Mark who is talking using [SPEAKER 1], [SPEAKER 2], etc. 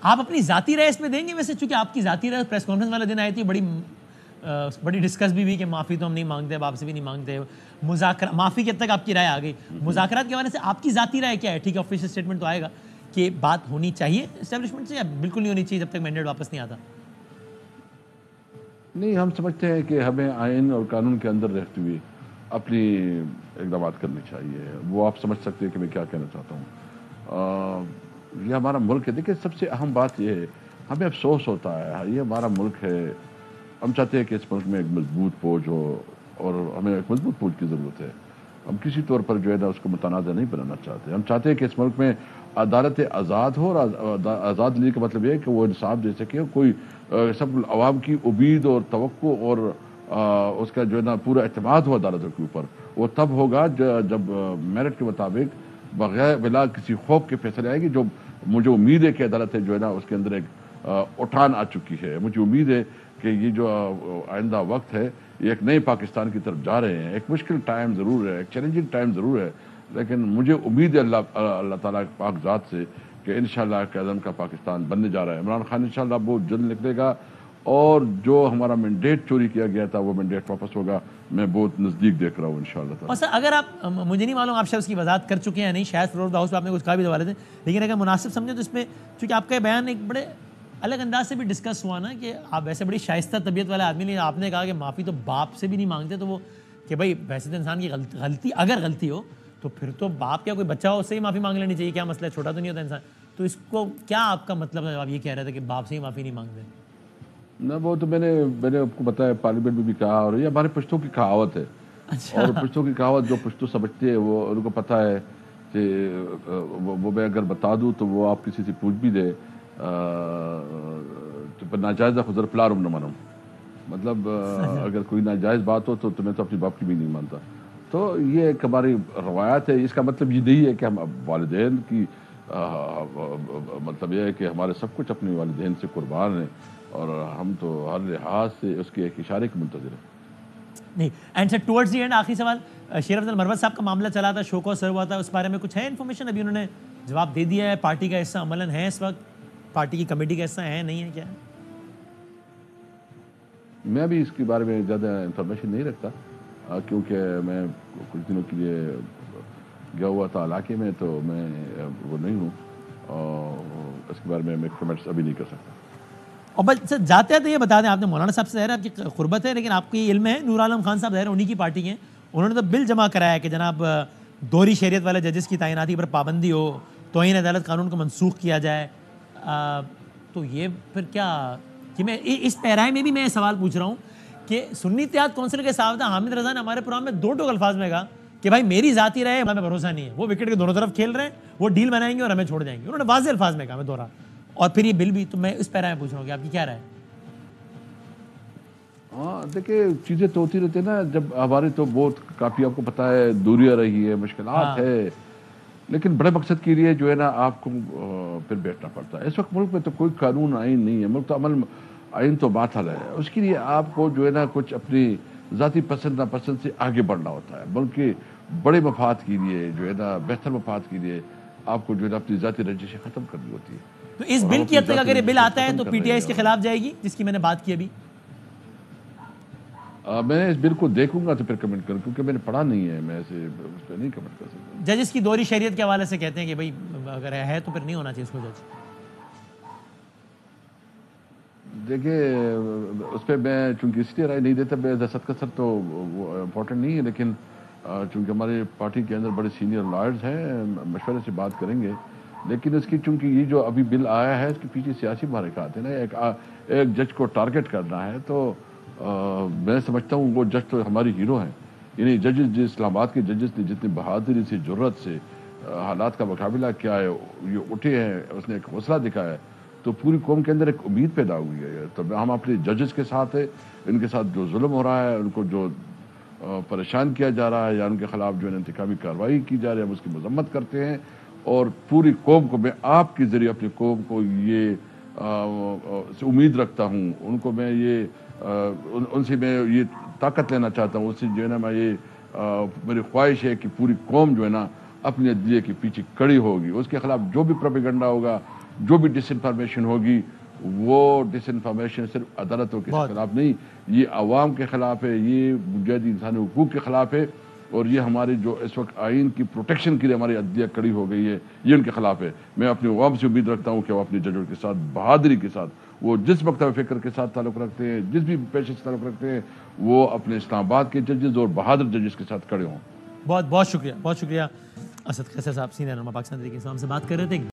[SPEAKER 1] آپ اپنی ذاتی رائے اس میں دیں گے ویسے؟ چونکہ آپ کی ذاتی رائے پریس کانفرنس والا دن آئی تھی، بڑی ڈسکس بھی ہوئی کہ معافی تو ہم نہیں مانگتے، اب آپ سے بھی نہیں مانگتے، مذاکرات معافی کے تک آپ کی رائے آ گئی، مذاکرات کے حوالے سے آپ کی ذاتی رائے کیا ہے؟ ٹھیک ہے آفیشیل اسٹیٹمنٹ تو آئے گا کہ بات ہونی چاہیے اسٹیبلشمنٹ سے، یا بالکل نہیں ہونی چاہیے جب تک مینڈیٹ واپس نہیں آتا؟
[SPEAKER 2] نہیں، ہم سمجھتے ہیں کہ ہمیں آئین اور قانون کے اندر رہتے ہوئے اپنی اقدامات کرنے چاہیے. وہ آپ سمجھ سکتے ہیں کہ میں کیا کہنا چاہتا ہوں. یہ ہمارا ملک ہے. دیکھیں سب سے اہم بات یہ ہے، ہمیں افسوس ہوتا ہے، یہ ہمارا ملک ہے، ہم چاہتے ہیں کہ اس ملک میں ایک مضبوط فوج ہو، اور ہمیں ایک مضبوط فوج کی ضرورت ہے. ہم کسی طور پر جو ہے نا اس کو متنازع نہیں بنانا چاہتے. ہم چاہتے ہیں کہ اس ملک میں عدالت آزاد ہو، اور آزاد لینے کا مطلب یہ ہے کہ وہ انصاف دے سکے، کوئی سب عوام کی امید اور توقع اور اس کا جو ہے نا پورا اعتماد ہو عدالتوں کے اوپر. وہ تب ہوگا جب میرٹ کے مطابق بغیر بلا کسی خوف کے فیصلے آئے گی. جو مجھے امید ہے کہ عدالت جو ہے نا اس کے اندر ایک اٹھان آ چکی ہے. مجھے امید ہے کہ یہ جو آئندہ وقت ہے یہ ایک نئے پاکستان کی طرف جا رہے ہیں. ایک مشکل ٹائم ضرور ہے، ایک چیلنجنگ ٹائم ضرور ہے، لیکن مجھے امید ہے اللہ تعالیٰ پاک ذات سے کہ انشاءاللہ قیادم کا پاکستان بننے جا رہا ہے. عمران خان انشاءاللہ بہت جلد نکلے گا، اور جو ہمارا مینڈیٹ چوری کیا گیا تھا وہ مینڈیٹ واپس ہوگا. میں بہت نزدیک دیکھ رہا ہوں انشاءاللہ تعالیٰ.
[SPEAKER 1] اور سر اگر آپ، مجھے نہیں معلوم آپ شاید اس کی وضاحت کر چکے ہیں نہیں، شاید فلور آف دا ہاؤس پہ آپ نے کچھ کہا بھی حوالے سے، لیکن اگر مناسب سمجھیں تو اس میں چونکہ آپ کا بیان ایک بڑے الگ انداز سے بھی ڈسکس ہوا نا کہ آپ ویسے بڑی شائستہ طبیعت والے آدمی نہیں، آپ نے کہا کہ معافی تو باپ سے بھی نہیں مانگتے. تو وہ کہ بھائی ویسے تو انسان کی غلطی اگر غلطی ہو تو پھر تو باپ کیا کوئی بچہ ہو اس سے ہی معافی مانگ لینی چاہیے، کیا مسئلہ ہے، چھوٹا تو نہیں ہوتا انسان. تو اس کو کیا آپ کا مطلب ہے جب آپ یہ کہہ رہے تھے کہ باپ سے ہی معافی نہیں مانگتے؟
[SPEAKER 2] نہ، وہ تو میں نے آپ کو بتایا، پارلیمنٹ میں بھی کہا، اور یہ ہمارے پشتوں کی کہاوت ہے. اور پشتوں کی کہاوت جو پشتو سمجھتے ہیں وہ ان کو پتہ ہے کہ وہ میں اگر بتا دوں تو وہ آپ کسی سے پوچھ بھی دے تو ناجائز خزر پلارم نہ منم. مطلب اگر کوئی ناجائز بات ہو تو میں تو اپنی باپ کی بھی نہیں مانتا. تو یہ ایک ہماری روایت ہے. اس کا مطلب یہ نہیں ہے کہ ہم والدین کی مطلب یہ ہے کہ ہمارے سب کچھ اپنے والدین سے قربان ہیں، اور ہم تو ہر لحاظ سے اس کے ایک اشارے کے منتظر ہیں.
[SPEAKER 1] نہیں. And sir towards the end آخری سوال، شیر افضل مروت صاحب کا معاملہ چلا تھا، شو کو سر ہوا تھا، اس بارے میں کچھ ہے انفارمیشن؟ ابھی انہوں نے جواب دے دیا ہے، پارٹی کا حصہ عملاً ہے اس وقت، پارٹی کی کمیٹی کا حصہ ہے نہیں ہے، کیا ہے؟
[SPEAKER 2] میں بھی اس کے بارے میں زیادہ انفارمیشن نہیں رکھتا، کیونکہ میں کچھ دنوں کے لیے گیا ہوا تھا علاقے میں، تو میں وہ نہیں ہوں، اور اس کے بارے میں کمنٹس ابھی نہیں کر سکتا.
[SPEAKER 1] اور بس سر جاتے آتے یہ بتا دیں، آپ نے مولانا صاحب سے ظاہر ہے آپ کی قربت ہے، لیکن آپ کو یہ علم ہے نور عالم خان صاحب ظاہر انہی کی پارٹی کے ہیں، انہوں نے تو بل جمع کرایا کہ جناب دوہری شہریت والے ججز کی تعیناتی پر پابندی ہو، توہین عدالت قانون کو منسوخ کیا جائے. تو یہ پھر کیا کہ میں اس پیرائے میں بھی میں سوال پوچھ رہا ہوں کہ سنی اتحاد کونسل کے صاحب حامد رضا نے ہمارے پروگرام میں 2 ٹوک الفاظ میں کہا کہ بھائی میری ذاتی رائے ہمیں بھروسہ نہیں ہے، وہ وکٹ کے دونوں طرف کھیل رہے ہیں، وہ ڈیل بنائیں گے اور ہمیں چھوڑ جائیں گے. انہوں نے واضح الفاظ میں کہا، میں دوہرا. اور پھر یہ بل بھی، تو میں اس پیرائے میں پوچھ رہا ہوں کہ آپ کی کیا رائے ہے؟
[SPEAKER 2] ہاں دیکھیں، چیزیں تو ہوتی رہتی ہیں نا. جب ہماری تو بہت کافی آپ کو پتہ ہے دوریاں رہی ہے، مشکلات ہے، لیکن بڑے مقصد کے لیے جو ہے نا آپ کو پھر بیٹھنا پڑتا ہے. اس وقت ملک میں تو کوئی قانون آئین نہیں ہے، ملک تو عمل آئین تو باطل ہے. اس کے لیے آپ کو جو ہے نا کچھ اپنی ذاتی پسند ناپسند سے آگے بڑھنا ہوتا ہے. ملک کے بڑے مفاد کے لیے جو ہے نا بہتر مفاد کے لیے آپ کو جو ہے نا اپنی ذاتی رنجشیں ختم کرنی ہوتی ہے.
[SPEAKER 1] تو اس بل کی حد تک اگر یہ بل آتا ہے تو پی ٹی آئی اس کے خلاف جائے گی، جس کی میں نے بات کی ابھی؟
[SPEAKER 2] میں اس بل کو دیکھوں گا تو پھر کمنٹ کروں، کیونکہ میں نے پڑھا نہیں ہے، میں اسے اس پہ نہیں کمنٹ کر سکتا.
[SPEAKER 1] ججز کی دوہری شہریت کے حوالے سے کہتے ہیں کہ بھائی اگر ہے تو پھر نہیں ہونا چاہیے اس کو جج.
[SPEAKER 2] دیکھیں اس پہ میں چونکہ اس لیے رائے نہیں دیتا، میں دست کا سر تو وہ امپورٹنٹ نہیں ہے، لیکن چونکہ ہماری پارٹی کے اندر بڑے سینئر لائرز ہیں، مشورے سے بات کریں گے. لیکن اس کی چونکہ یہ جو ابھی بل آیا ہے اس کے پیچھے سیاسی محرکات ہیں نا. ایک جج کو ٹارگٹ کرنا ہے، تو میں سمجھتا ہوں وہ جج تو ہماری ہیرو ہیں. یعنی ججز، اسلام آباد کے ججز نے جتنی بہادری سے، جرت سے حالات کا مقابلہ کیا ہے، یہ اٹھے ہیں، اس نے ایک حوصلہ دکھایا ہے، تو پوری قوم کے اندر ایک امید پیدا ہوئی ہے. تو ہم اپنے ججز کے ساتھ ہیں. ان کے ساتھ جو ظلم ہو رہا ہے، ان کو جو پریشان کیا جا رہا ہے، یا ان کے خلاف جو انتقامی کارروائی کی جا رہی ہے، ہم اس کی مذمت کرتے ہیں. اور پوری قوم کو، میں آپ کے ذریعے اپنی قوم کو یہ امید رکھتا ہوں، ان کو میں یہ ان سے میں یہ طاقت لینا چاہتا ہوں، اس سے جو ہے نا میں یہ میری خواہش ہے کہ پوری قوم جو ہے نا اپنے عدلیے کے پیچھے کڑی ہوگی. اس کے خلاف جو بھی پروپیگنڈا ہوگا، جو بھی ڈس انفارمیشن ہوگی وہ ڈس انفارمیشن صرف عدالتوں کے خلاف نہیں، یہ عوام کے خلاف ہے، یہ بنیادی انسانی حقوق کے خلاف ہے، اور یہ ہماری جو اس وقت آئین کی پروٹیکشن کے لیے ہماری عدلیہ کڑی ہو گئی ہے، یہ ان کے خلاف ہے۔ میں اپنے عوام سے امید رکھتا ہوں کہ وہ اپنی ججوں کے ساتھ بہادری کے ساتھ، وہ جس مکتب فکر کے ساتھ تعلق رکھتے ہیں، جس بھی پیشے سے تعلق رکھتے ہیں، وہ اپنے اسلام آباد کے ججز اور بہادر ججز کے ساتھ کھڑے ہوں۔
[SPEAKER 1] بہت بہت شکریہ، بہت شکریہ۔ اسد قیصر صاحب، سینئر رہنما پاکستان تحریک انصاف سے بات کر رہے تھے۔